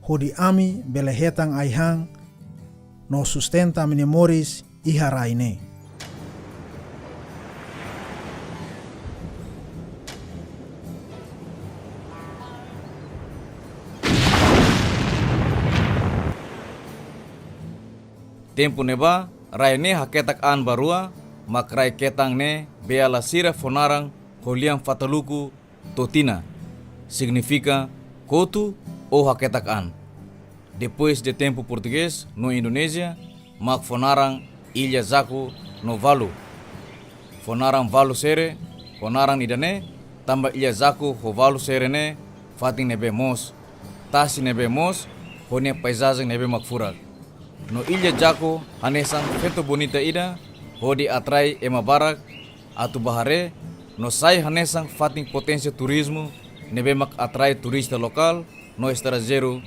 hodi ami bele hetang aihang no sustenta memoris iharaine. Tempo neba raine haketak an barua mak rai ketang ne beala sira fonarang holiang fataluku totina significa kotu ou haketak an. Depois de tempo português no Indonésia mak fonarang ilha Zaku no Valu. Fonarang Valu sere fonarang idane tamba ilha Zaku ho Valu sere ne fating nebe mos tasi nebe mos honia paisagem nebe mak furak. No ilha Jaco hanesang feto bonita ida hodi atrai ema barak atu bahare no sai hanesang fating potensi turismo nebe mak atrai turista lokal no estrangeiro